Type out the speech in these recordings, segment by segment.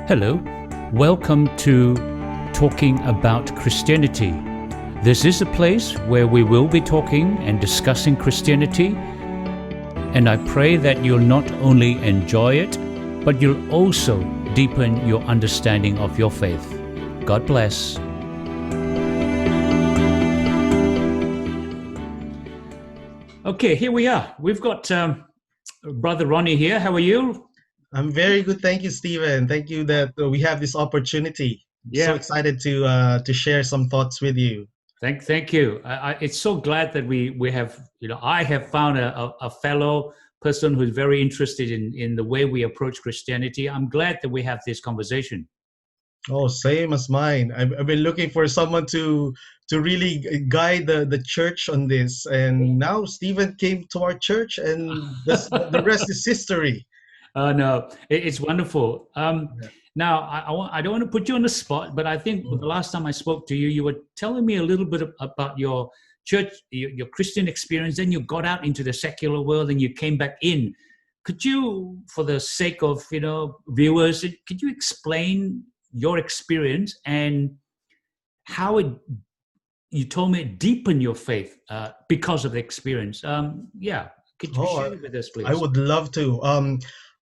Hello, welcome to Talking About Christianity. This is a place where we will be talking and discussing Christianity, and I pray that you'll not only enjoy it, but you'll also deepen your understanding of your faith. God bless. Okay, here we are. We've got Brother Ronie here. How are you? I'm very good, thank you, Stephen. Thank you that we have this opportunity. So Yeah. excited to share some thoughts with you. Thank you. It's so glad that we have, I have found a fellow person who's very interested in the way we approach Christianity. I'm glad that we have this conversation. Oh, same as mine. I've been looking for someone to really guide the church on this, and now Stephen came to our church, and the rest is history. No, it's wonderful. Yeah. Now, I don't want to put you on the spot, but I think the last time I spoke to you, you were telling me a little bit about your church, your Christian experience. Then you got out into the secular world and you came back in. Could you, for the sake of viewers, could you explain your experience and how you told me it deepened your faith because of the experience? Yeah, could you Oh, share it with us, I please? would love to.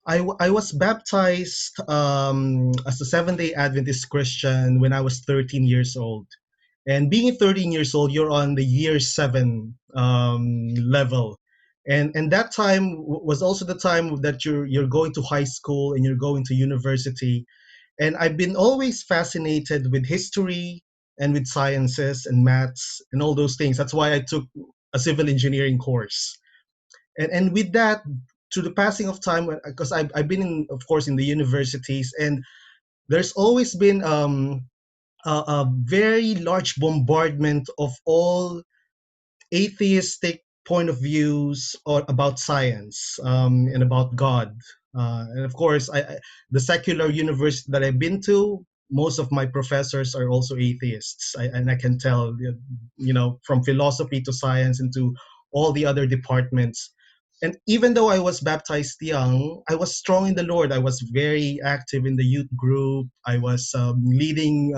I was baptized as a Seventh-day Adventist Christian when I was 13 years old. And being 13 years old, you're on the year seven level. And that time was also the time that you're going to high school and you're going to university. And I've been always fascinated with history and with sciences and maths and all those things. That's why I took a civil engineering course. And with that, through the passing of time, because I've been in, of course, in the universities, and there's always been a very large bombardment of all atheistic point of views or about science and about God. And of course, the secular university that I've been to, most of my professors are also atheists, and I can tell, from philosophy to science and to all the other departments. And even though I was baptized young, I was strong in the Lord. I was very active in the youth group. I was leading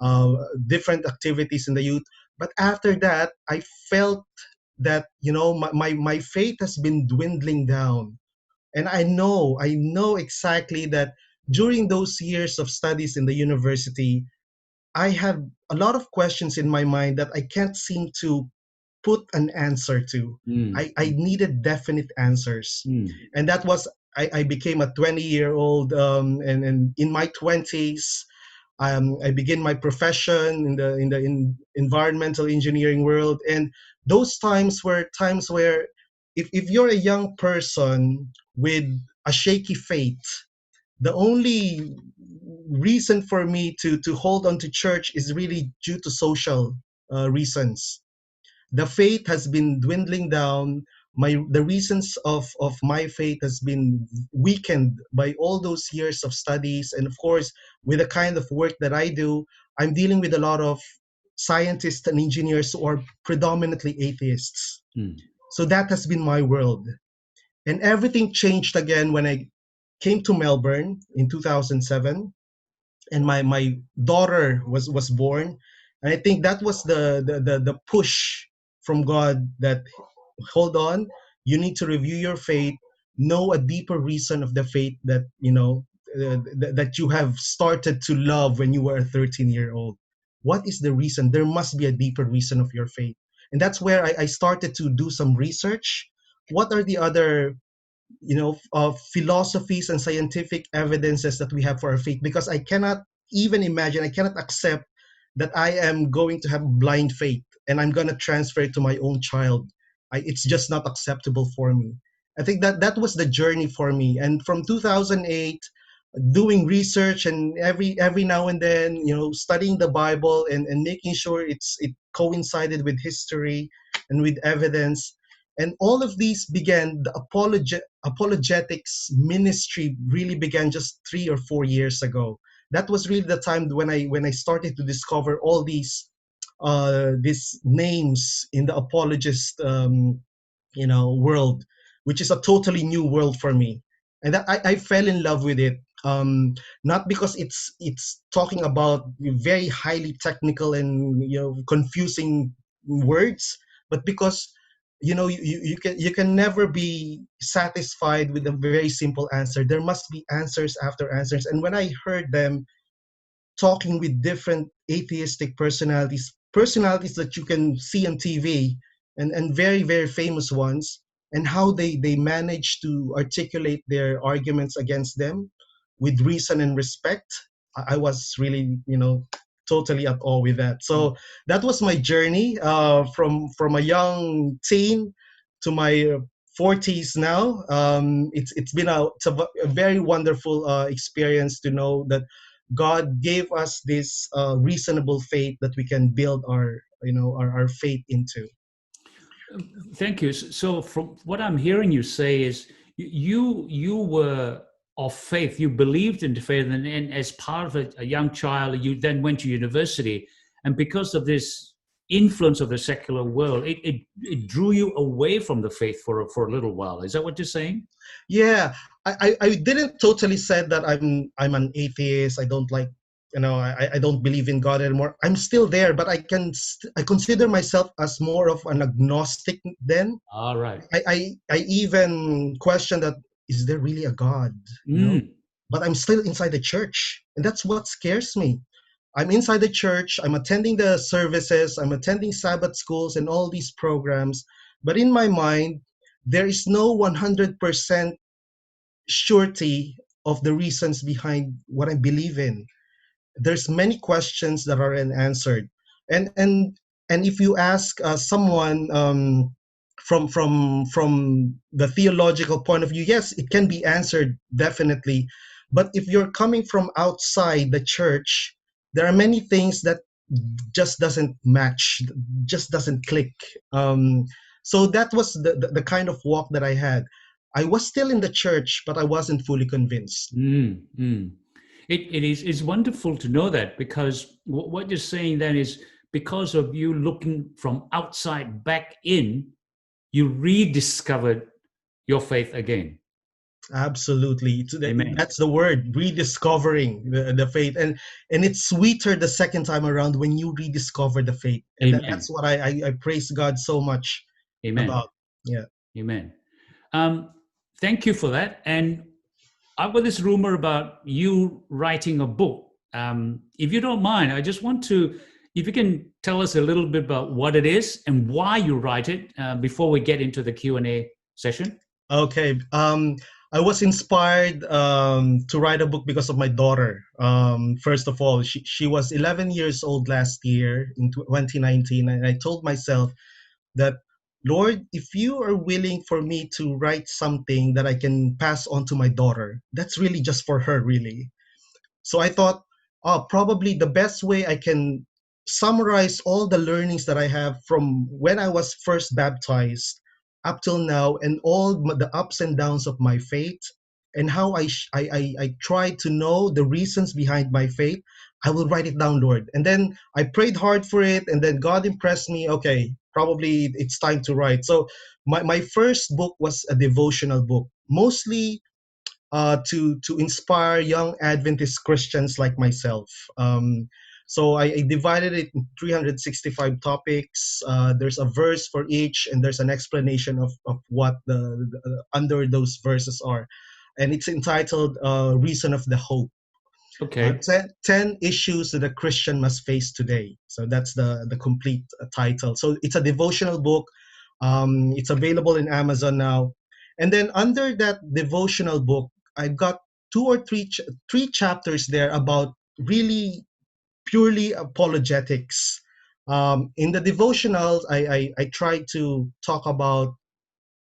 uh, different activities in the youth. But after that, I felt that my faith has been dwindling down, and I know exactly that during those years of studies in the university, I have a lot of questions in my mind that I can't seem to put an answer to. Mm, I needed definite answers. mm, And that was, I became a 20-year-old, and in my 20s, I began my profession in environmental engineering world. And those times were times where if you're a young person with a shaky faith, the only reason for me to hold on to church is really due to social reasons. The faith has been dwindling down. The reasons of my faith has been weakened by all those years of studies, and of course, with the kind of work that I do, I'm dealing with a lot of scientists and engineers who are predominantly atheists. mm. So that has been my world. And everything changed again when I came to Melbourne in 2007, and my daughter was born. And I think that was the push from God that, hold on, you need to review your faith, know a deeper reason of the faith that that you have started to love when you were a 13-year-old. What is the reason? There must be a deeper reason of your faith. And that's where I started to do some research. What are the other philosophies and scientific evidences that we have for our faith? Because I cannot even imagine, I cannot accept that I am going to have blind faith and I'm going to transfer it to my own child. It's just not acceptable for me. I think that was the journey for me. And from 2008, doing research, and every now and then, studying the Bible, and making sure it coincided with history and with evidence. And all of these began, the apologetics ministry really began just 3 or 4 years ago. That was really the time when I started to discover all these names in the apologist world, which is a totally new world for me. And I fell in love with it. not because it's talking about very highly technical and confusing words, but because you can never be satisfied with a very simple answer. There must be answers after answers. And when I heard them talking with different atheistic personalities that you can see on TV, and very, very famous ones, and how they manage to articulate their arguments against them with reason and respect. I was really, totally at awe with that. So that was my journey, from a young teen to my 40s now. It's been a very wonderful experience to know that God gave us this reasonable faith that we can build our faith into. Thank you. So, from what I'm hearing you say is you were of faith. You believed in the faith, and as part of a young child, you then went to university, and because of this influence of the secular world, it drew you away from the faith for a little while. Is that what you're saying? Yeah, I didn't totally said that I'm an atheist. I don't like, I don't believe in God anymore. I'm still there, but I consider myself as more of an agnostic then. All right. I even question that, is there really a God? Mm. But I'm still inside the church, and that's what scares me. I'm inside the church, I'm attending the services, I'm attending Sabbath schools and all these programs, but in my mind, there is no 100% surety of the reasons behind what I believe in. There's many questions that are unanswered, and if you ask someone, from the theological point of view, yes, it can be answered definitely. But if you're coming from outside the church, there are many things that just doesn't match, just doesn't click. So that was the kind of walk that I had. I was still in the church, but I wasn't fully convinced. Mm, mm. It is it's wonderful to know that, because what you're saying then is because of you looking from outside back in, you rediscovered your faith again. Absolutely. Amen. That's the word, rediscovering the faith. And it's sweeter the second time around when you rediscover the faith. And Amen. that's what I praise God so much Amen. about. Yeah. Amen. Um, Thank you for that. And I've got this rumor about you writing a book. If you don't mind, I just want to, if you can tell us a little bit about what it is and why you write it before we get into the Q&A session. Okay. I was inspired to write a book because of my daughter. First of all, she was 11 years old last year in 2019, and I told myself that, Lord, if you are willing for me to write something that I can pass on to my daughter, that's really just for her, really. So I thought, oh, probably the best way I can summarize all the learnings that I have from when I was first baptized up till now, and all the ups and downs of my faith, and how I tried to know the reasons behind my faith. I will write it down, Lord. And then I prayed hard for it, and then God impressed me. Okay, probably it's time to write. So my first book was a devotional book, mostly to inspire young Adventist Christians like myself. So I divided it in 365 topics. There's a verse for each, and there's an explanation of what the under those verses are. And it's entitled Reason of the Hope. Okay. 10 issues that a Christian must face today. So that's the complete title. So it's a devotional book. It's available in Amazon now. And then under that devotional book, I've got two or three chapters there about really purely apologetics. In the devotionals, I try to talk about,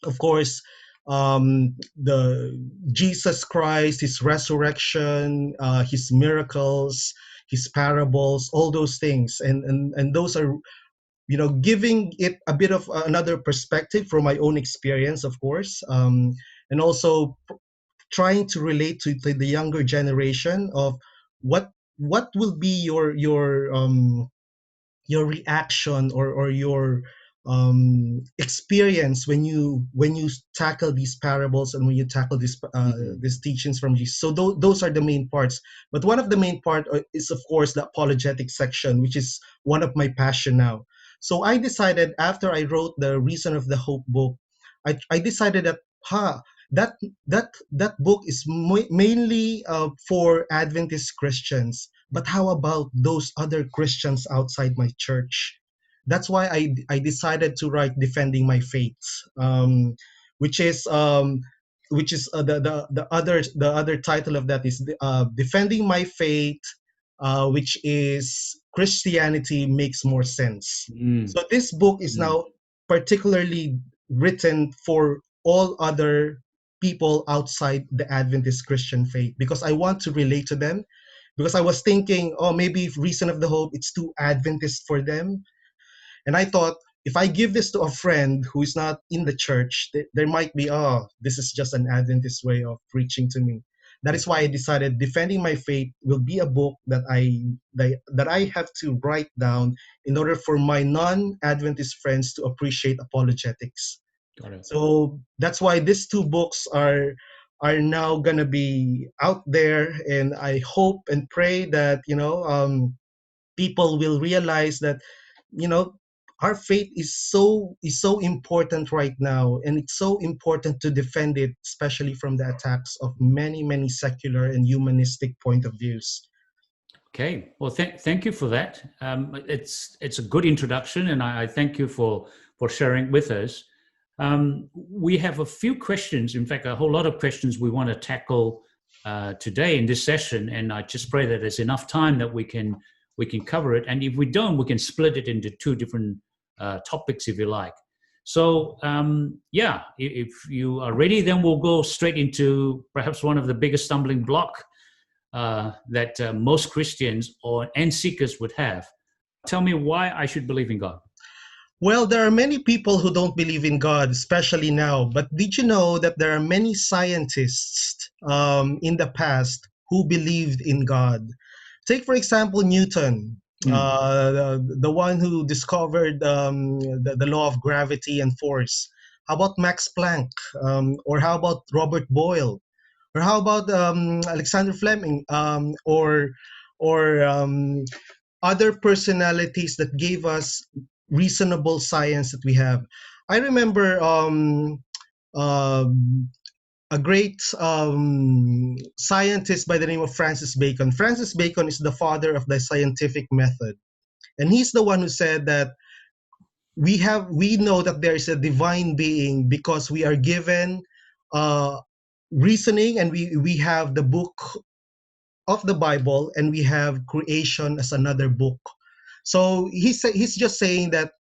of course, the Jesus Christ, his resurrection, his miracles, his parables, all those things, and those are, giving it a bit of another perspective from my own experience, of course, and also trying to relate to the younger generation of what will be your reaction, or your experience when you tackle these parables and when you tackle these teachings from Jesus. So those are the main parts. But one of the main part is of course the apologetic section, which is one of my passion now. So I decided after I wrote the Reason of the Hope book, I decided that that that book is mainly for Adventist Christians. But how about those other Christians outside my church? That's why I decided to write Defending My Faith, um, which is the other title of that is Defending My Faith, which is Christianity Makes More Sense. Mm. So this book is Mm. now particularly written for all other people outside the Adventist Christian faith because I want to relate to them. Because I was thinking, oh, maybe Reason of the Hope, it's too Adventist for them. And I thought, if I give this to a friend who is not in the church, there might be, oh, this is just an Adventist way of preaching to me. That is why I decided Defending My Faith will be a book that I have to write down in order for my non-Adventist friends to appreciate apologetics. Got it. So that's why these two books are now gonna be out there, and I hope and pray that people will realize that you know our faith is so important right now, and it's so important to defend it, especially from the attacks of many secular and humanistic point of views. Okay. Well, thank you for that. It's a good introduction, and I thank you for sharing with us. We have a few questions. In fact, a whole lot of questions we want to tackle today in this session, and I just pray that there's enough time that we can cover it. And if we don't, we can split it into two different topics, if you like. So, yeah, if you are ready, then we'll go straight into perhaps one of the biggest stumbling block that most Christians and seekers would have. Tell me why I should believe in God. Well, there are many people who don't believe in God, especially now. But did you know that there are many scientists in the past who believed in God? Take, for example, Newton, the one who discovered the law of gravity and force. How about Max Planck? Or how about Robert Boyle? Or how about Alexander Fleming? Or other personalities that gave us reasonable science that we have. I remember a great scientist by the name of Francis Bacon. Francis Bacon is the father of the scientific method, and he's the one who said that we know that there is a divine being because we are given reasoning, and we have the book of the Bible, and we have creation as another book. So he's just saying that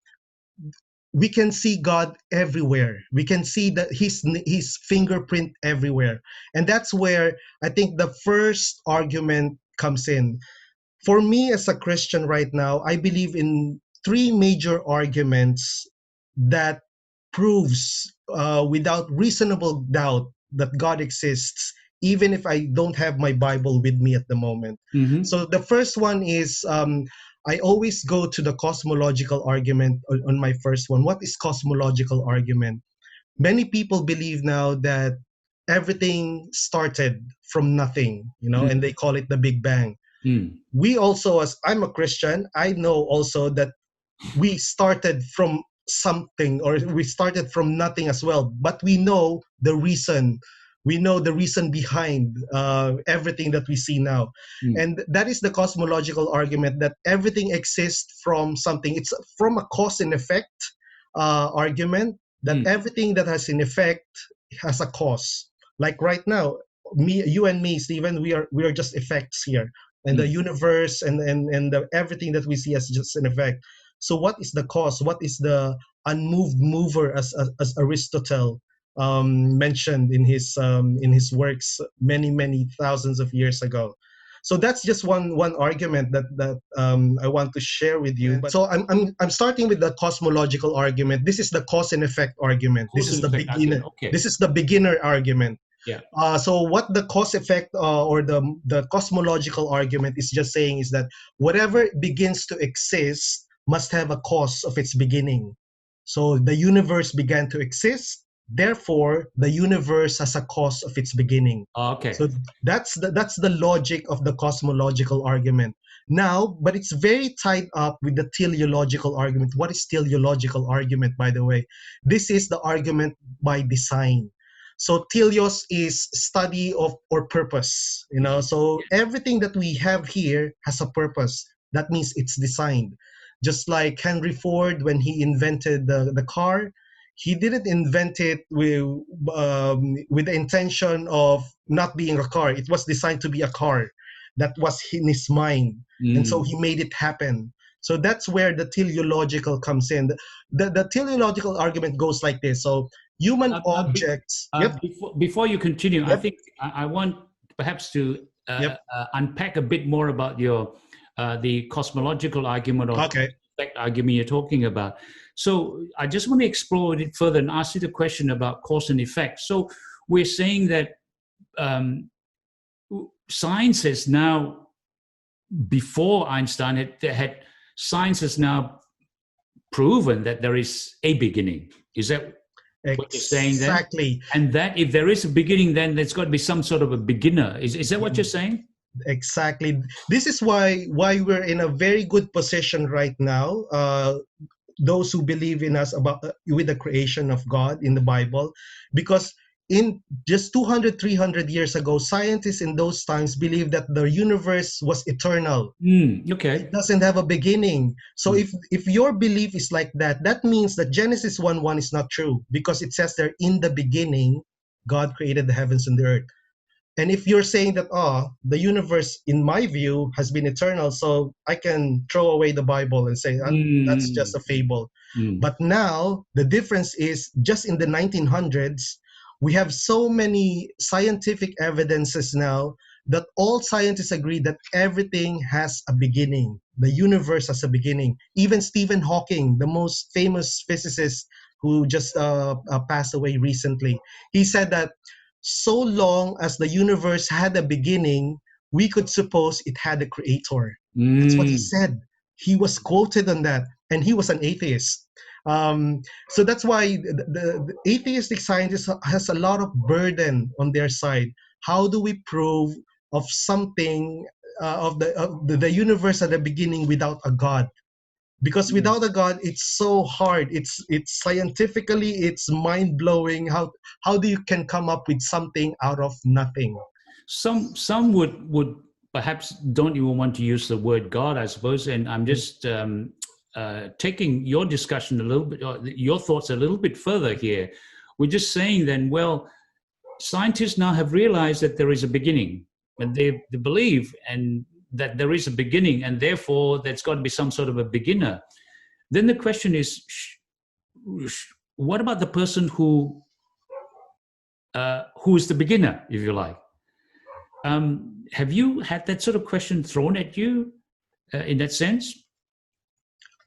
we can see God everywhere. We can see that his fingerprint everywhere. And that's where I think the first argument comes in. For me as a Christian right now, I believe in three major arguments that proves without reasonable doubt that God exists, even if I don't have my Bible with me at the moment. Mm-hmm. So the first one is I always go to the cosmological argument on my first one. What is cosmological argument? Many people believe now that everything started from nothing, and they call it the Big Bang. We also, as I'm a Christian, I know also that we started from something, or we started from nothing as well, but we know the reason. We know the reason behind everything that we see now. And that is the cosmological argument, that everything exists from something. It's from a cause and effect argument, that everything that has an effect has a cause. Like right now, you and me, Stephen, we are just effects here. And the universe and everything that we see as just an effect. So what is the cause? What is the unmoved mover, as Aristotle mentioned in his works many thousands of years ago? So that's just one argument that I want to share with you. So I'm starting with the cosmological argument. This is the cause and effect argument. This is the beginner. Okay. This is the beginner argument. Yeah. So what the cause effect or the cosmological argument is just saying is that whatever begins to exist must have a cause of its beginning. So the universe began to exist. Therefore, the universe has a cause of its beginning. Okay. So that's the logic of the cosmological argument. Now, but it's very tied up with the teleological argument. What is teleological argument, by the way? This is the argument by design. So teleos is study of or purpose. So everything that we have here has a purpose. That means it's designed. Just like Henry Ford, when he invented the car, he didn't invent it with the intention of not being a car. It was designed to be a car. That was in his mind, and so he made it happen. So that's where the teleological comes in. The teleological argument goes like this. So human objects. Yep. Before you continue, I Yep. think I want perhaps to Yep. unpack a bit more about your the cosmological argument or Okay. effect argument you're talking about. So I just want to explore it further and ask you the question about cause and effect. So we're saying that science has now, before Einstein had science has now proven that there is a beginning. Is that what you're saying then? Exactly. And that if there is a beginning, then there's got to be some sort of a beginner. Is that what you're saying? Exactly. This is why we're in a very good position right now. Those who believe in us about with the creation of God in the Bible, because in just 200, 300 years ago, scientists in those times believed that the universe was eternal. Okay. It doesn't have a beginning. So if your belief is like that, that means that Genesis 1:1 is not true, because it says there, in the beginning, God created the heavens and the earth. And if you're saying that, the universe, in my view, has been eternal, so I can throw away the Bible and say that's just a fable. But now the difference is, just in the 1900s, we have so many scientific evidences now that all scientists agree that everything has a beginning. The universe has a beginning. Even Stephen Hawking, the most famous physicist who just passed away recently, he said that so long as the universe had a beginning, we could suppose it had a creator. That's what he said. He was quoted on that, and he was an atheist. So that's why the atheistic scientist has a lot of burden on their side. How do we prove of something of the universe at the beginning without a God? Because without a God, it's so hard. It's scientifically, it's mind blowing. How do you can come up with something out of nothing? Some would perhaps don't even want to use the word God, I suppose. And I'm just taking your discussion a little bit, or your thoughts a little bit further here. We're just saying then, well, scientists now have realized that there is a beginning, and they believe and that there is a beginning, and therefore there's got to be some sort of a beginner. Then the question is, what about the person who is the beginner, if you like? Have you had that sort of question thrown at you in that sense?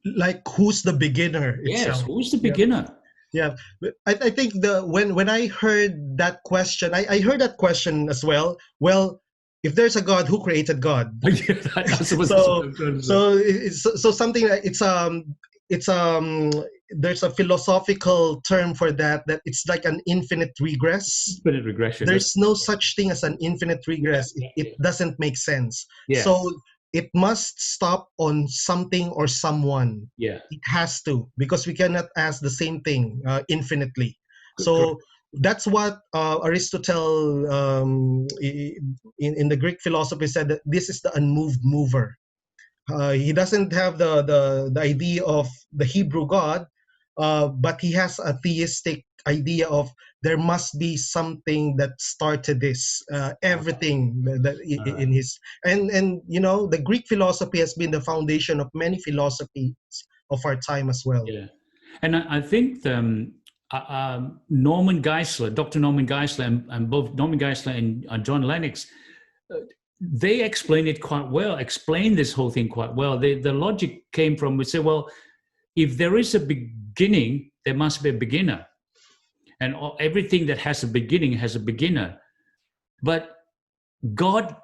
Like, who's the beginner itself? Yes, who's the beginner? Yeah, I think when I heard that question, I heard that question as well. Well, if there's a God, who created God? So something like there's a philosophical term for that it's like an infinite regress. Infinite regression. There's no such thing as an infinite regress. It doesn't make sense. Yeah. So it must stop on something or someone. Yeah. It has to, because we cannot ask the same thing infinitely. So that's what Aristotle in the Greek philosophy said, that this is the unmoved mover. He doesn't have the idea of the Hebrew God, but he has a theistic idea of there must be something that started this everything that in his and the Greek philosophy has been the foundation of many philosophies of our time as well. Yeah, and I think Norman Geisler, Dr. Norman Geisler, and both Norman Geisler and John Lennox, they explain it quite well, explain this whole thing quite well. The logic came from, we say, well, if there is a beginning, there must be a beginner. And everything that has a beginning has a beginner. But God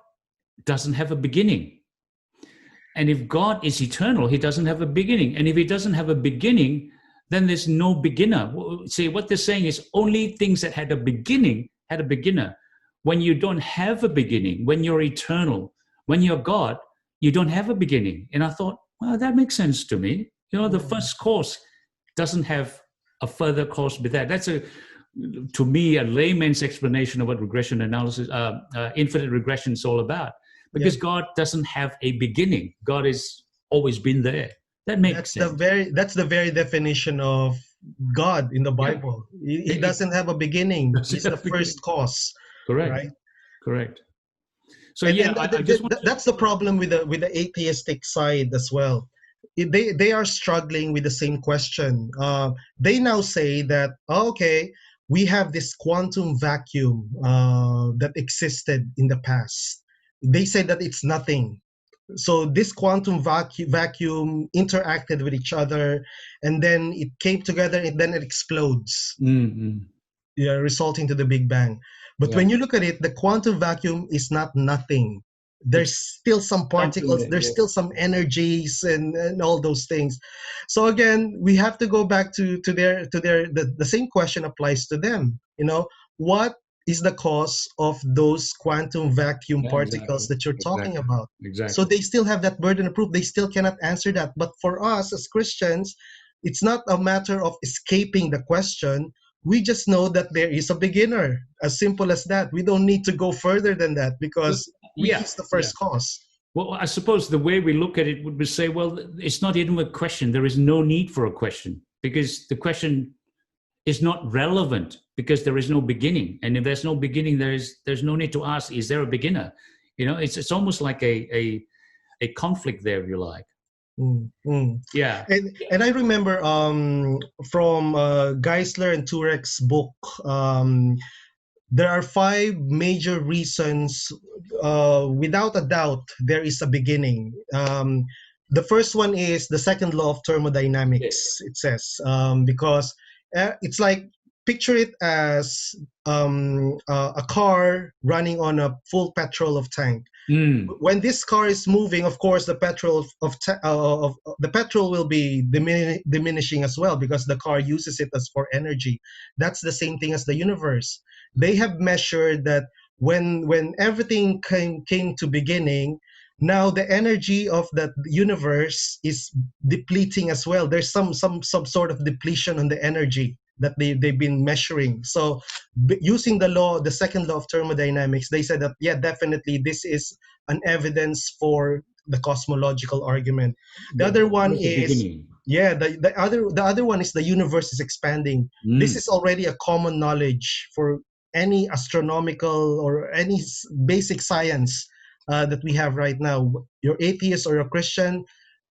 doesn't have a beginning. And if God is eternal, he doesn't have a beginning. And if he doesn't have a beginning, then there's no beginner. See, what they're saying is only things that had a beginning had a beginner. When you don't have a beginning, when you're eternal, when you're God, you don't have a beginning. And I thought, well, that makes sense to me. The first course doesn't have a further course with that. That's to me, a layman's explanation of what regression analysis, infinite regression is all about. Because God doesn't have a beginning. God has always been there. That makes sense. That's the very definition of God in the Bible. He doesn't have a beginning. He's the first cause. Correct. Right? Correct. So that's the problem with the atheistic side as well. They are struggling with the same question. They now say that okay, we have this quantum vacuum that existed in the past. They say that it's nothing. So this quantum vacuum interacted with each other, and then it came together, and then it explodes, resulting to the Big Bang. But when you look at it, the quantum vacuum is not nothing. There's still some particles, there's still some energies, and all those things. So again, we have to go back to the same question applies to them. What is the cause of those quantum vacuum particles that you're talking about? Exactly. So they still have that burden of proof. They still cannot answer that. But for us as Christians, it's not a matter of escaping the question. We just know that there is a beginner. As simple as that. We don't need to go further than that because he's the first cause. Well, I suppose the way we look at it would be say, well, it's not even a question. There is no need for a question because the question is not relevant because there is no beginning. And if there's no beginning, there's no need to ask, is there a beginner? It's almost like a conflict there, if you like. Yeah. And I remember from Geisler and Turek's book, there are 5 major reasons, without a doubt, there is a beginning. The first one is the second law of thermodynamics, it says, because it's like, picture it as a car running on a full petrol of tank. When this car is moving, of course, the petrol the petrol will be diminishing as well because the car uses it as for energy. That's the same thing as the universe. They have measured that when everything came to beginning, now the energy of that universe is depleting as well. There's some sort of depletion on the energy that they've been measuring. So using the second law of thermodynamics, they said that, definitely this is an evidence for the cosmological argument. The other one is, the other one is the universe is expanding. This is already a common knowledge for any astronomical or any basic science that we have right now. You're atheist or a Christian,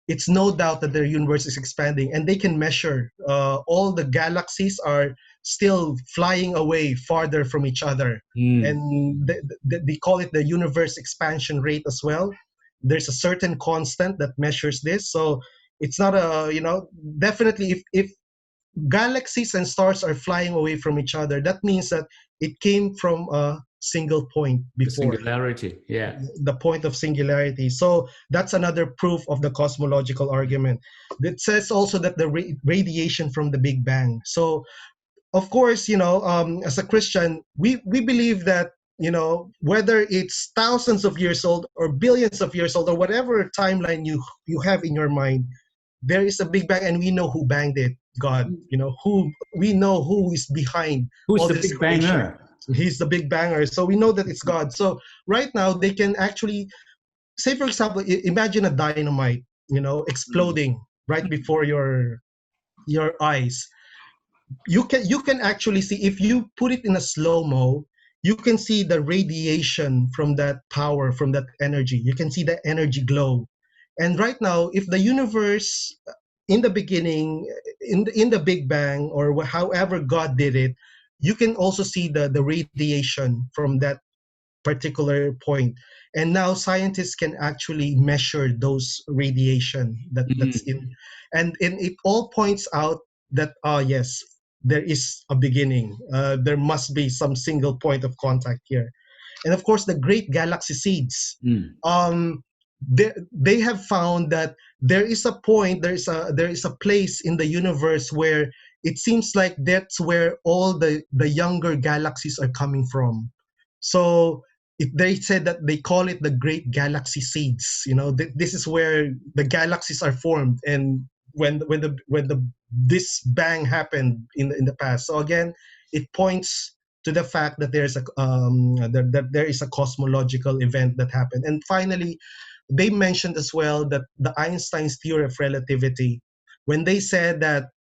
it's no doubt that their universe is expanding, and they can measure all the galaxies are still flying away farther from each other. And they call it the universe expansion rate as well. There's a certain constant that measures this. So it's not definitely if galaxies and stars are flying away from each other, that means that it came from a single point before. Singularity, the point of singularity. So that's another proof of the cosmological argument. It says also that the radiation from the Big Bang. So of course, as a Christian, we believe that, whether it's thousands of years old or billions of years old or whatever timeline you have in your mind, there is a Big Bang, and we know who banged it, God. We know who is behind. Who's the Big Banger? He's the Big Banger. So we know that it's God. So right now they can actually say, for example, imagine a dynamite, exploding right before your eyes. You can actually see, if you put it in a slow-mo, you can see the radiation from that power, from that energy. You can see the energy glow. And right now, if the universe in the beginning, in the Big Bang, or however God did it, you can also see the radiation from that particular point. And now scientists can actually measure those radiation that's in. And it all points out that, yes, there is a beginning. There must be some single point of contact here. And of course, the great galaxy seeds. they have found that there is a point, there is a place in the universe where it seems like that's where all the younger galaxies are coming from. So they said that they call it the great galaxy seeds. This is where the galaxies are formed, and when the this bang happened in the past. So again, it points to the fact that that there is a cosmological event that happened. And finally, they mentioned as well that the Einstein's theory of relativity, when they said that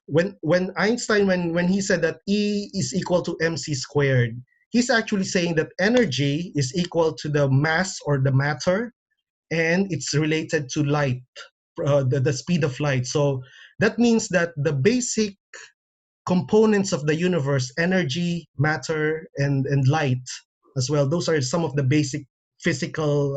when Einstein when he said that E is equal to mc squared, he's actually saying that energy is equal to the mass or the matter, and it's related to light, the speed of light. So that means that the basic components of the universe, energy, matter, and light as well, those are some of the basic physical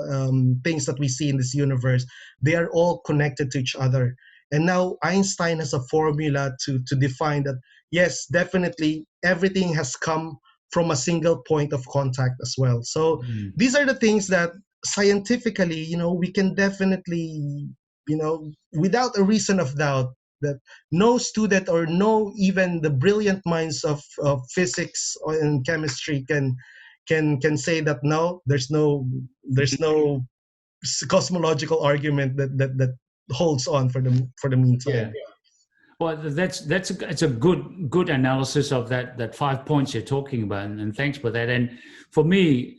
things that we see in this universe. They are all connected to each other. And now Einstein has a formula to define that, yes, definitely everything has come from a single point of contact as well. So these are the things that scientifically, we can definitely, without a reason of doubt, that no student or no even the brilliant minds of physics and chemistry can say that no, there's no cosmological argument that holds on for the meantime. Yeah. Well, it's a good analysis of that 5 points you're talking about, and thanks for that. And for me,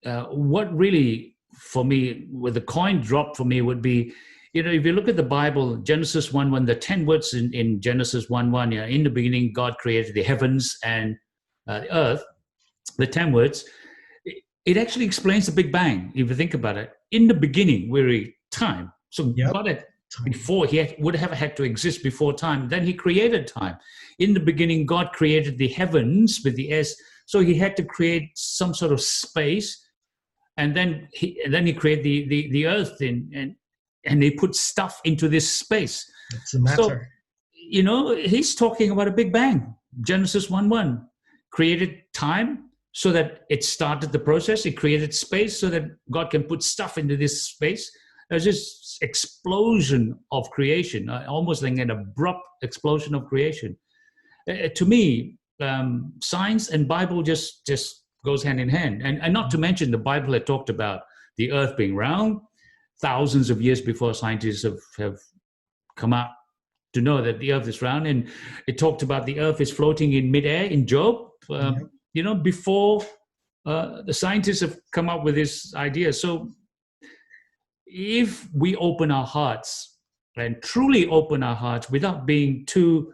what really for me, where the coin drop for me would be, if you look at the Bible, Genesis 1:1, the 10 words in Genesis 1:1, in the beginning God created the heavens and the earth. The 10 words, it actually explains the Big Bang. If you think about it, in the beginning, we're time. So God had before would have had to exist before time. Then he created time. In the beginning, God created the heavens with the S. So he had to create some sort of space, and then he created the earth and he put stuff into this space. It's a matter. So, he's talking about a Big Bang. Genesis 1:1 created time so that it started the process. It created space so that God can put stuff into this space. There's this explosion of creation, almost like an abrupt explosion of creation. To me, science and Bible just goes hand in hand. And not to mention, the Bible had talked about the earth being round thousands of years before scientists have come out to know that the earth is round. And it talked about the earth is floating in midair in Job, before the scientists have come up with this idea. So if we open our hearts and truly open our hearts without being too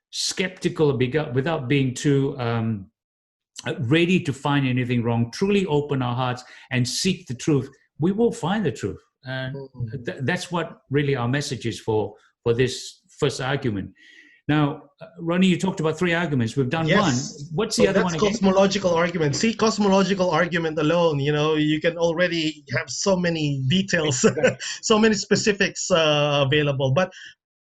skeptical, without being too ready to find anything wrong, truly open our hearts and seek the truth, we will find the truth. And that's what really our message is for this first argument. Now, Ronie, you talked about 3 arguments. We've done one. What's the other one again? Cosmological argument. See, cosmological argument alone, you can already have so many details, so many specifics available. But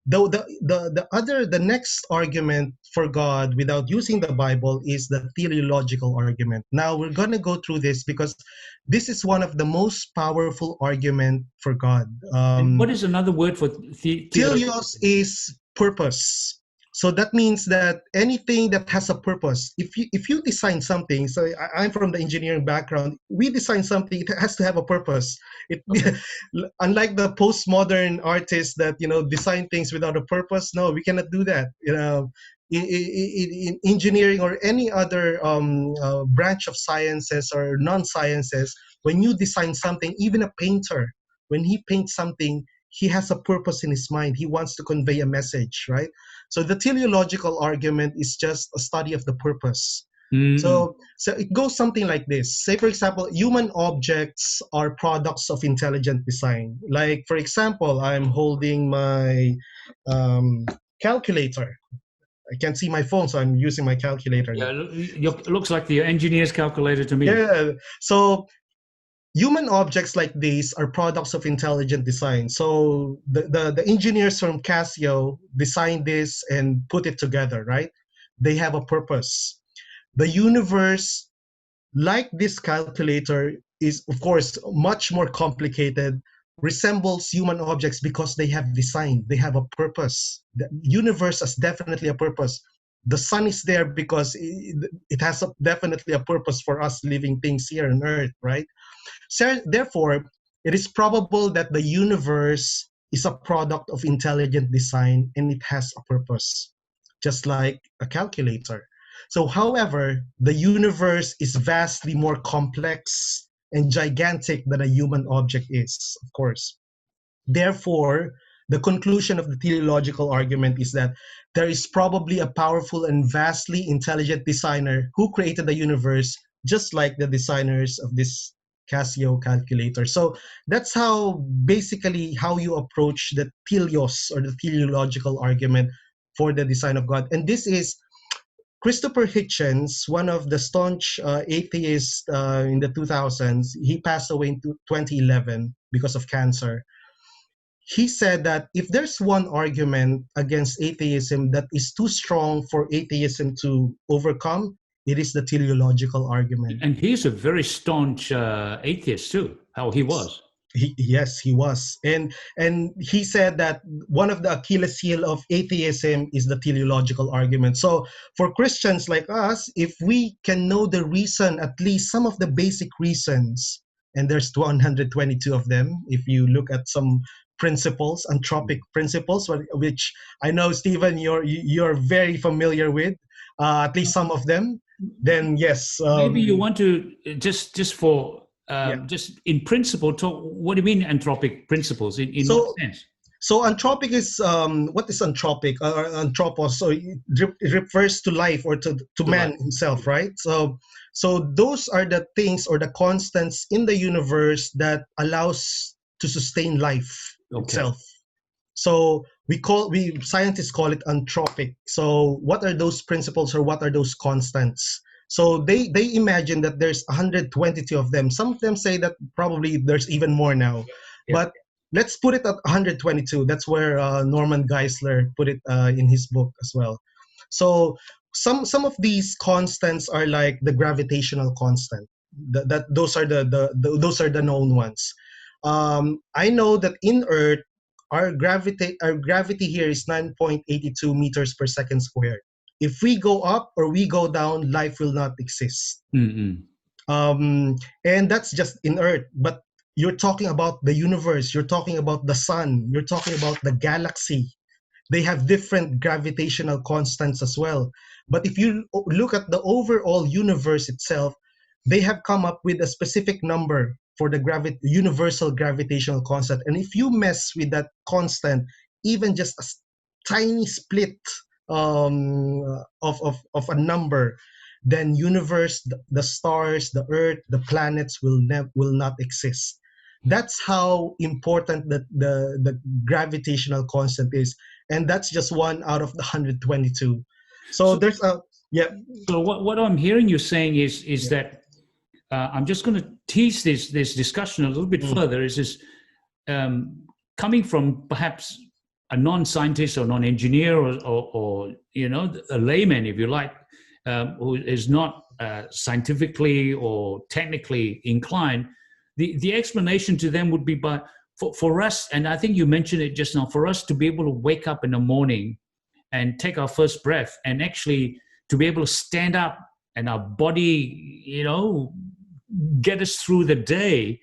the next argument for God without using the Bible is the teleological argument. Now we're going to go through this because this is one of the most powerful argument for God. What is another word for teleos? Is purpose. So that means that anything that has a purpose, if you design something, so I'm from the engineering background, we design something, it has to have a purpose. Unlike the postmodern artists that, design things without a purpose, no, we cannot do that. In engineering or any other branch of sciences or non-sciences, when you design something, even a painter, when he paints something, he has a purpose in his mind. He wants to convey a message, right? So the teleological argument is just a study of the purpose. So it goes something like this. Say, for example, human objects are products of intelligent design. Like, for example, I'm holding my calculator. I can't see my phone, so I'm using my calculator. Yeah, it looks like the engineer's calculator to me. Yeah, so human objects like these are products of intelligent design. So the engineers from Casio designed this and put it together, right? They have a purpose. The universe, like this calculator, is of course much more complicated, resembles human objects because they have design, they have a purpose. The universe has definitely a purpose. The sun is there because it has definitely a purpose for us living things here on Earth, right? So therefore, it is probable that the universe is a product of intelligent design and it has a purpose, just like a calculator. So, however, the universe is vastly more complex and gigantic than a human object is, of course. Therefore, the conclusion of the teleological argument is that there is probably a powerful and vastly intelligent designer who created the universe, just like the designers of this Casio calculator. So that's how basically how you approach the teleos or the teleological argument for the design of God. And this is Christopher Hitchens, one of the staunch atheists in the 2000s. He passed away in 2011 because of cancer. He said that if there's one argument against atheism that is too strong for atheism to overcome, it is the teleological argument. And he's a very staunch atheist too. How he was. Yes, he was, and he said that one of the Achilles heel of atheism is the teleological argument. So for Christians like us, if we can know the reason, at least some of the basic reasons, and there's 122 of them, if you look at some principles, anthropic principles, which I know Stephen, you're very familiar with, at least some of them. Then yes, maybe you want to just for yeah. just in principle talk. What do you mean anthropic principles? In So, what sense? So anthropic is what is anthropic or anthropos? So it refers to life or to man himself, right? So those are the things or the constants in the universe that allows to sustain life itself. So we scientists call it anthropic. So what are those principles or what are those constants? So they imagine that there's 122 of them. Some of them say that probably there's even more now, but let's put it at 122. That's where Norman Geisler put it in his book as well. So some of these constants are like the gravitational constant. Those are those are the known ones. I know that in Earth, our gravity here is 9.82 meters per second squared. If we go up or we go down, life will not exist. Mm-hmm. And that's just in Earth. But you're talking about the universe, you're talking about the sun, you're talking about the galaxy. They have different gravitational constants as well. But if you look at the overall universe itself, they have come up with a specific number for the universal gravitational constant. And if you mess with that constant, even just a tiny split of a number, then universe, the stars, the earth, the planets will not exist. That's how important the gravitational constant is, and that's just one out of the 122. So there's a So what I'm hearing you saying is that I'm just going to tease this discussion a little bit further. Is this coming from perhaps a non-scientist or non-engineer or a layman, if you like, who is not scientifically or technically inclined? The explanation to them would be for us, and I think you mentioned it just now, for us to be able to wake up in the morning and take our first breath and actually to be able to stand up and our body, get us through the day,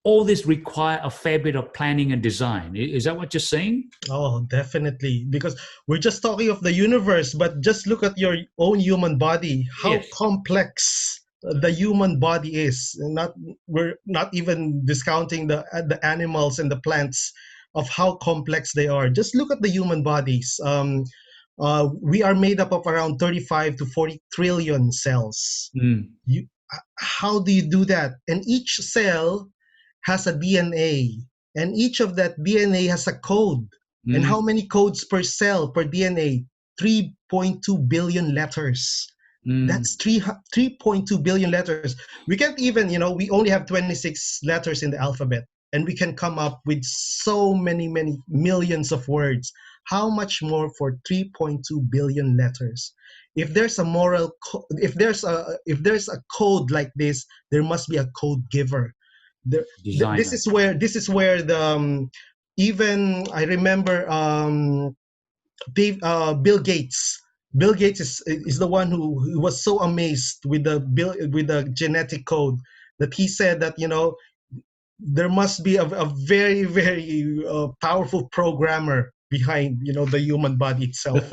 all this require a fair bit of planning and design. Is that what you're saying? Oh, definitely. Because we're just talking of the universe, but just look at your own human body, how complex the human body is. We're not even discounting the animals and the plants of how complex they are. Just look at the human bodies. We are made up of around 35 to 40 trillion cells. How do you do that? And each cell has a DNA, and each of that DNA has a code. And how many codes per cell per DNA? 3.2 billion letters. That's 3.2 billion letters. We can't even, we only have 26 letters in the alphabet, and we can come up with so many millions of words. How much more for 3.2 billion letters? if there's a if there's a code like this, there must be a code giver. Designer. This is where the even I remember Bill Gates. Bill Gates is the one who was so amazed with the genetic code that he said that, you know, there must be a very very powerful programmer behind, you know, the human body itself.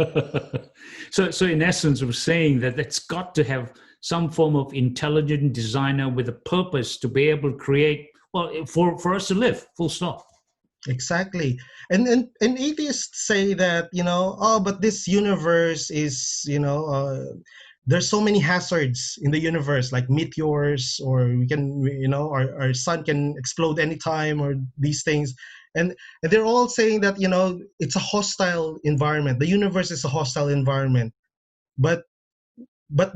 So in essence, we're saying that it's got to have some form of intelligent designer with a purpose to be able to create, well, for us to live, full stop. Exactly. And atheists say that, you know, oh, but this universe is, you know, there's so many hazards in the universe, like meteors, or we can, you know, our sun can explode anytime, or these things. And they're all saying that, you know, it's a hostile environment. The universe is a hostile environment. But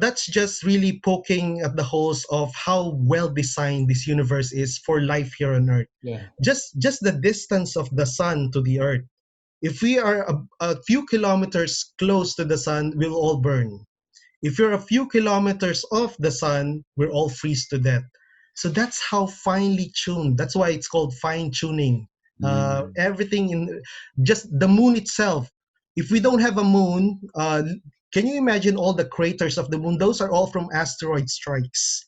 that's just really poking at the holes of how well designed this universe is for life here on Earth. Yeah. Just the distance of the sun to the Earth. If we are a few kilometers close to the sun, we'll all burn. If you're a few kilometers off the sun, we're all freeze to death. So that's how finely tuned. That's why it's called fine tuning. Everything in just the moon itself. If we don't have a moon, can you imagine all the craters of the moon? Those are all from asteroid strikes.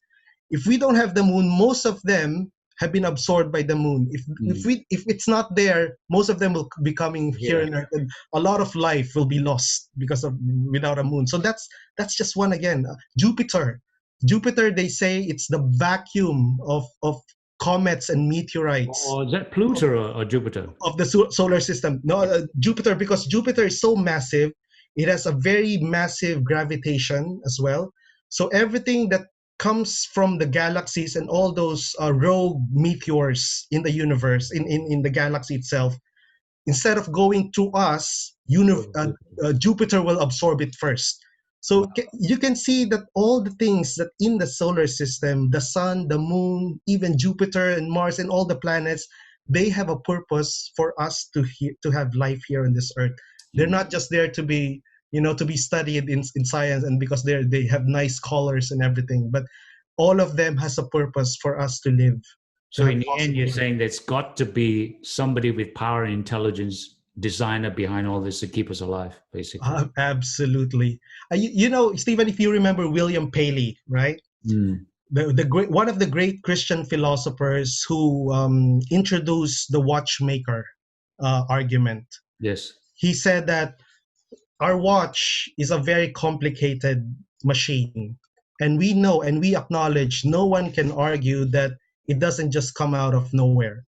If we don't have the moon, most of them have been absorbed by the moon. If it's not there, most of them will be coming here on Earth, and a lot of life will be lost because of without a moon. So that's just one again. Jupiter, they say it's the vacuum of comets and meteorites. Or is that Pluto or Jupiter? Of the solar system. No, Jupiter, because Jupiter is so massive, it has a very massive gravitation as well. So everything that comes from the galaxies and all those rogue meteors in the universe, in the galaxy itself, instead of going to us, Jupiter will absorb it first. So you can see that all the things that in the solar system, the sun, the moon, even Jupiter and Mars and all the planets, they have a purpose for us to have life here on this Earth. They're not just there to be, you know, to be studied in science and because they have nice colors and everything, but all of them has a purpose for us to live. So in the end, you're saying there's got to be somebody with power and intelligence, designer behind all this to keep us alive, basically. Absolutely. You know, Stephen, if you remember William Paley, right? The great, one of the great Christian philosophers who introduced the watchmaker argument. Yes. He said that our watch is a very complicated machine, and we know and we acknowledge, no one can argue that it doesn't just come out of nowhere.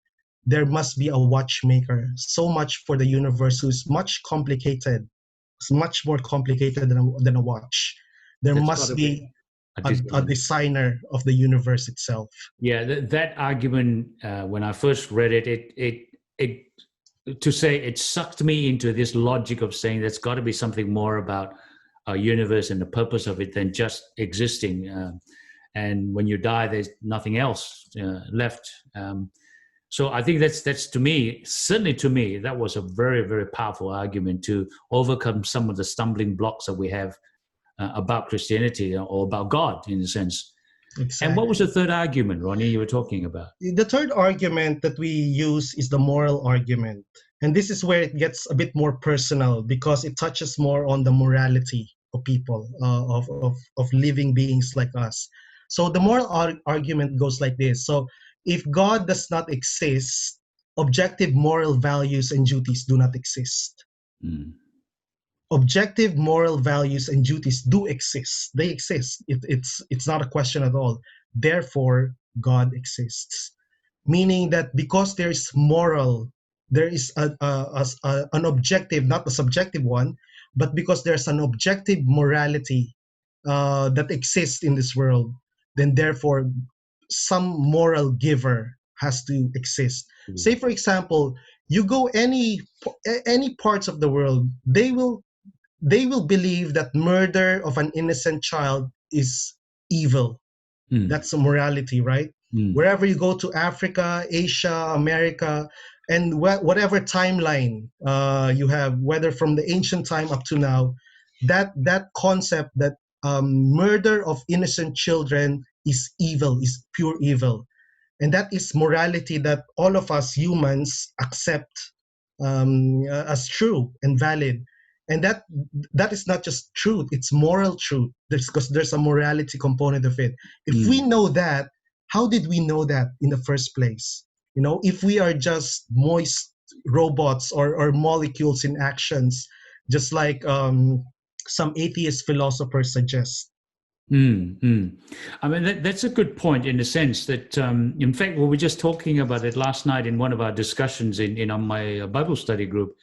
There must be a watchmaker. So much for the universe, who's much complicated. It's much more complicated than a watch. There must be a designer of the universe itself. Yeah, that argument, when I first read it, to say it sucked me into this logic of saying there's got to be something more about our universe and the purpose of it than just existing. And when you die, there's nothing else left. So I think that's to me, certainly to me, that was a very, very powerful argument to overcome some of the stumbling blocks that we have about Christianity or about God, in a sense. Exactly. And what was the third argument, Ronie, you were talking about? The third argument that we use is the moral argument. And this is where it gets a bit more personal, because it touches more on the morality of people, of living beings like us. So the moral argument goes like this. So if God does not exist, objective moral values and duties do not exist. Objective moral values and duties do exist. They exist. It's not a question at all. Therefore, God exists. Meaning that because there is an objective, not a subjective one, but because there's an objective morality that exists in this world, then therefore some moral giver has to exist. Say, for example, you go any parts of the world, they will believe that murder of an innocent child is evil. That's a morality, right? Wherever you go, to Africa, Asia, America, and whatever timeline you have, whether from the ancient time up to now, that concept that murder of innocent children is evil, is pure evil, and that is morality that all of us humans accept as true and valid. And that is not just truth; it's moral truth. Because there's a morality component of it. If we know that, how did we know that in the first place? If we are just moist robots or molecules in actions, just like some atheist philosophers suggest. I mean, that's a good point in the sense that, in fact, we were just talking about it last night in one of our discussions in on my Bible study group.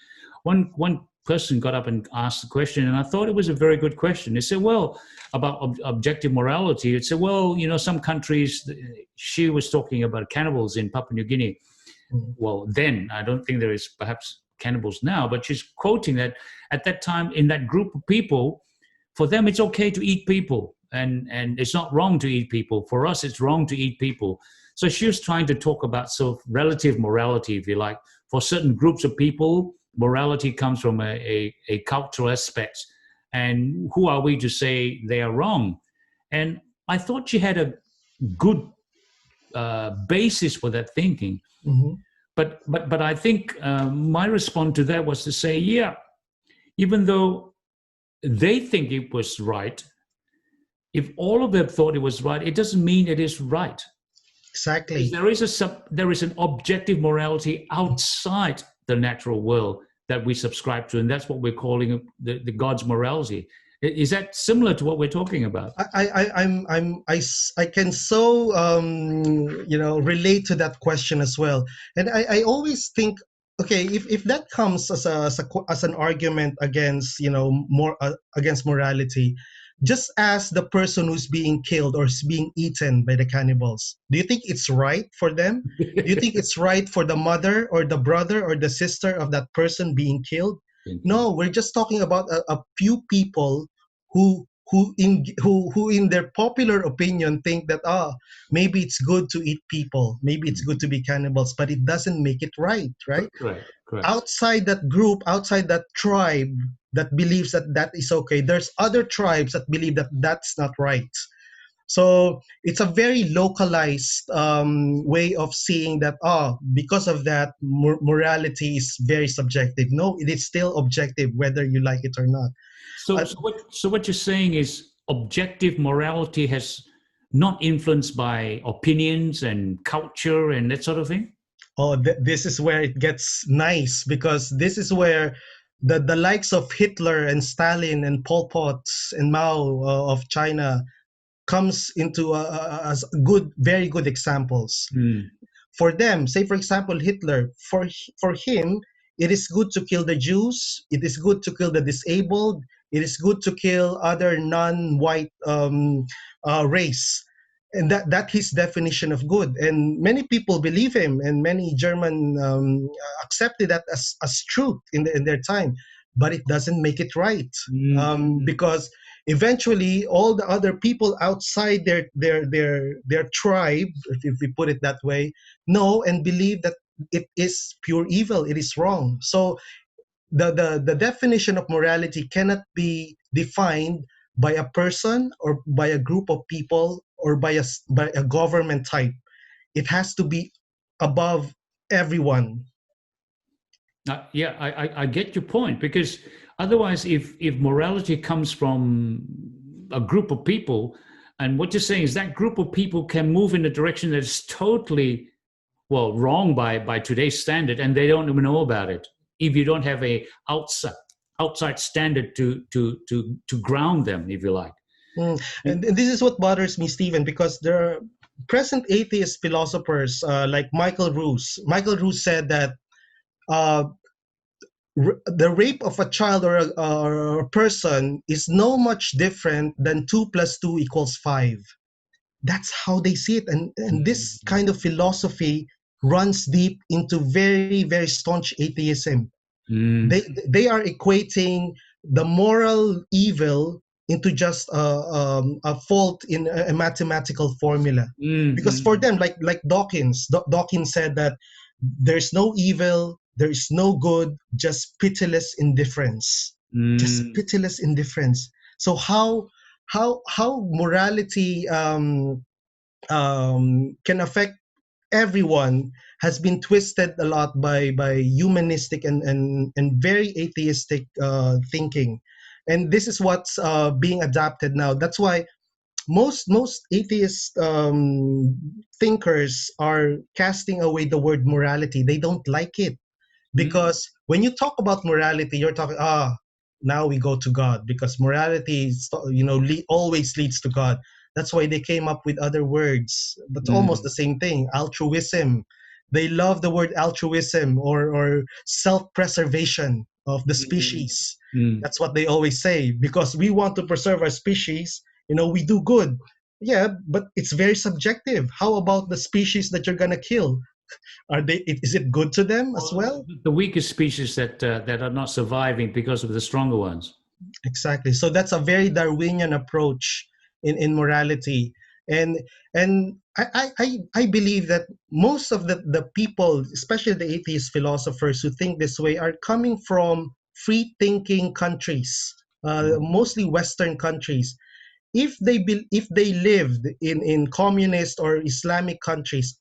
One person got up and asked the question, and I thought it was a very good question. They said, well, about objective morality. It said, well, some countries, she was talking about cannibals in Papua New Guinea. Well, then, I don't think there is perhaps cannibals now, but she's quoting that at that time in that group of people, for them, it's okay to eat people. And it's not wrong to eat people. For us, it's wrong to eat people. So she was trying to talk about sort of relative morality, if you like. For certain groups of people, morality comes from a cultural aspect. And who are we to say they are wrong? And I thought she had a good basis for that thinking. Mm-hmm. But I think my response to that was to say, yeah, even though they think it was right, if all of them thought it was right, it doesn't mean it is right. Exactly. There is an objective morality outside the natural world that we subscribe to, and that's what we're calling the God's morality. Is that similar to what we're talking about? I can so relate to that question as well, and I always think, okay, if that comes as an argument against against morality, just ask the person who's being killed or is being eaten by the cannibals. Do you think it's right for them? Do you think it's right for the mother or the brother or the sister of that person being killed? No, we're just talking about a few people who in their popular opinion think that maybe it's good to eat people, maybe it's good to be cannibals, but it doesn't make it right. Correct. Outside that group, outside that tribe that believes that is okay, there's other tribes that believe that that's not right. So it's a very localized way of seeing that because of that, morality is very subjective. No, it is still objective whether you like it or not. So what you're saying is objective morality has not influenced by opinions and culture and that sort of thing? This is where it gets nice, because this is where the likes of Hitler and Stalin and Pol Pot and Mao of China comes into as very good examples. For them, say for example Hitler, for him, it is good to kill the Jews, it is good to kill the disabled, it is good to kill other non-white race. And that his definition of good, and many people believe him, and many German accepted that as truth in their time, but it doesn't make it right, because eventually all the other people outside their tribe, if we put it that way, know and believe that it is pure evil, it is wrong. So the definition of morality cannot be defined by a person or by a group of people or by a government type. It has to be above everyone. Yeah, I get your point, because otherwise, if morality comes from a group of people, and what you're saying is that group of people can move in a direction that is totally, well, wrong by today's standard, and they don't even know about it. If you don't have a outside standard to ground them, if you like. And this is what bothers me, Stephen, because there are present atheist philosophers like Michael Ruse. Michael Ruse said that the rape of a child or a person is no much different than 2 + 2 = 5. That's how they see it. And this kind of philosophy runs deep into very, very staunch atheism. They are equating the moral evil into just a fault in a mathematical formula. Because for them, like Dawkins said that there's no evil, there is no good, just pitiless indifference. just Mm, pitiless indifference. So how morality can affect everyone has been twisted a lot by humanistic and very atheistic thinking, and this is what's being adapted now. That's why most atheist thinkers are casting away the word morality. They don't like it mm, because when you talk about morality, you're talking now we go to God because morality always leads to God. That's why they came up with other words that's almost the mm, same thing. Altruism, they love the word altruism, or self-preservation of the mm, species. mm. That's what they always say, because we want to preserve our species. We do good. Yeah, but it's very subjective. How about the species that you're gonna kill? Is it good to them as Well, well? the weakest species that are not surviving because of the stronger ones. Exactly. So that's a very Darwinian approach in morality. And I believe that most of the people, especially the atheist philosophers who think this way, are coming from free thinking countries, mostly Western countries. If they lived in communist or Islamic countries,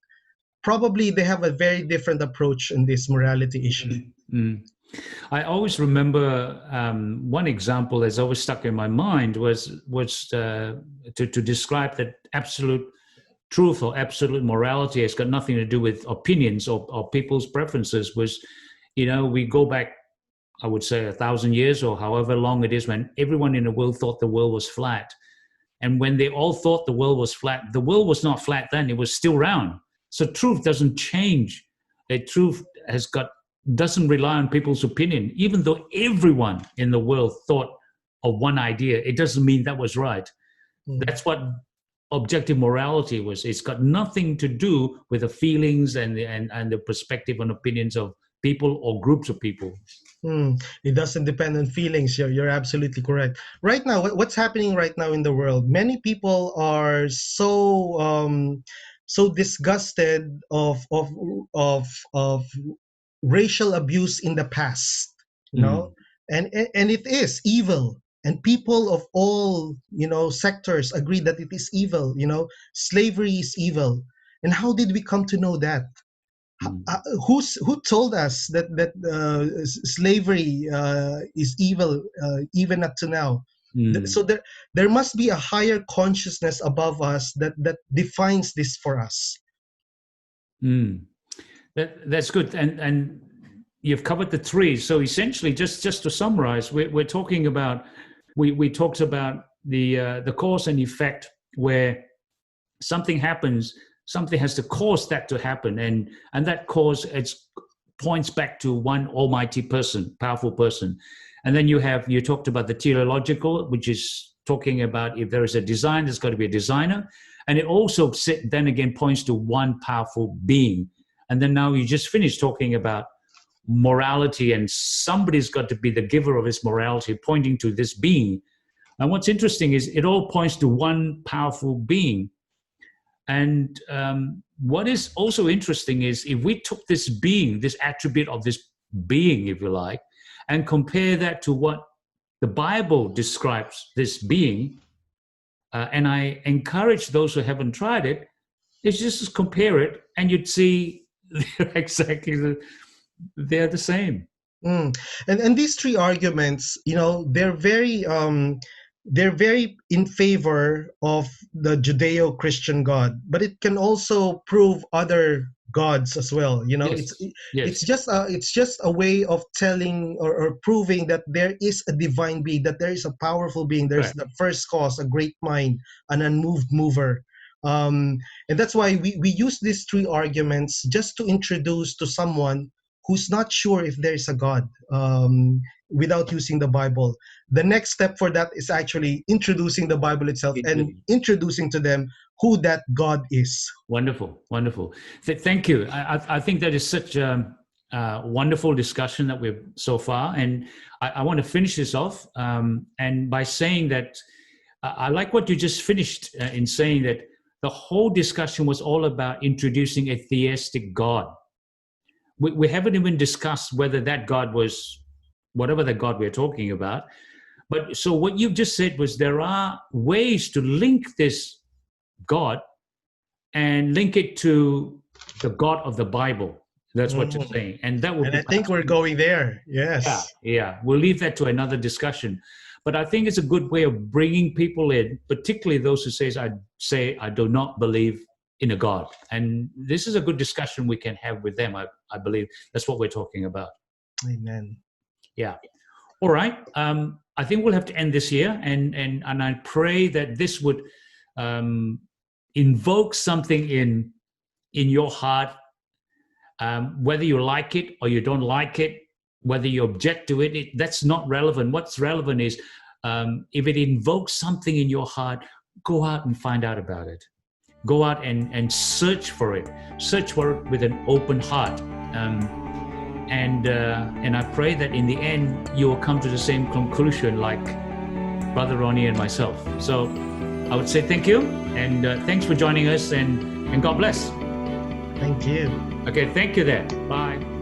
probably they have a very different approach in this morality issue. Mm, mm. I always remember one example that's always stuck in my mind was to describe that absolute truth or absolute morality has got nothing to do with opinions or people's preferences. Was, we go back, I would say, 1,000 years or however long it is, when everyone in the world thought the world was flat. And when they all thought the world was flat, the world was not flat then, it was still round. So truth doesn't change. A truth has got doesn't rely on people's opinion. Even though everyone in the world thought of one idea, it doesn't mean that was right. Mm. That's what objective morality was. It's got nothing to do with the feelings and the perspective and opinions of people or groups of people. It doesn't depend on feelings. You're absolutely correct. Right now, what's happening right now in the world? Many people are so disgusted of racial abuse in the past. You know, Mm, and it is evil. And people of all sectors agree that it is evil. Slavery is evil. And how did we come to know that? mm, Who told us that slavery is evil, even up to now? So mm, there must be a higher consciousness above us that defines this for us. mm. That's good, and you've covered the three. So essentially, just to summarize, we're talking about we talked about the cause and effect, where something happens, something has to cause that to happen, and that cause it points back to one almighty person, powerful person. And then you talked about the teleological, which is talking about if there is a design, there's got to be a designer, and it also then again points to one powerful being. And then now you just finished talking about morality, and somebody's got to be the giver of this morality, pointing to this being. And what's interesting is it all points to one powerful being. And what is also interesting is if we took this being, this attribute of this being, if you like, and compare that to what the Bible describes this being, and I encourage those who haven't tried it, is just compare it, and you'd see they're exactly they're the same. Mm. And these three arguments, they're very in favor of the Judeo-Christian God, but it can also prove other gods as well. It's Yes, it's yes, just a way of telling or proving that there is a divine being, that there is a powerful being. There's correct. the first cause, a great mind, an unmoved mover. And that's why we use these three arguments just to introduce to someone who's not sure if there is a God, without using the Bible. The next step for that is actually introducing the Bible itself and introducing to them who that God is. Wonderful, wonderful. Thank you. I think that is such a wonderful discussion that we've so far, and I want to finish this off and by saying that I like what you just finished in saying that the whole discussion was all about introducing a theistic God. We haven't even discussed whether that God was whatever the God we're talking about. But so what you've just said was there are ways to link this God and link it to the God of the Bible. That's what you're Mhm. saying. And that would And be I think we're going there. Yes. yeah. We'll leave that to another discussion. But I think it's a good way of bringing people in, particularly those who say I do not believe in a God. And this is a good discussion we can have with them. I believe that's what we're talking about. Amen. Yeah. All right. I think we'll have to end this here, and I pray that this would invoke something in your heart, whether you like it or you don't like it, whether you object to it. That's not relevant. What's relevant is if it invokes something in your heart, go out and find out about it. Go out and search for it. Search for it with an open heart. And I pray that in the end you will come to the same conclusion like Brother Ronie and myself. So I would say thank you, and thanks for joining us, and God bless. Thank you. Okay, thank you there. Bye.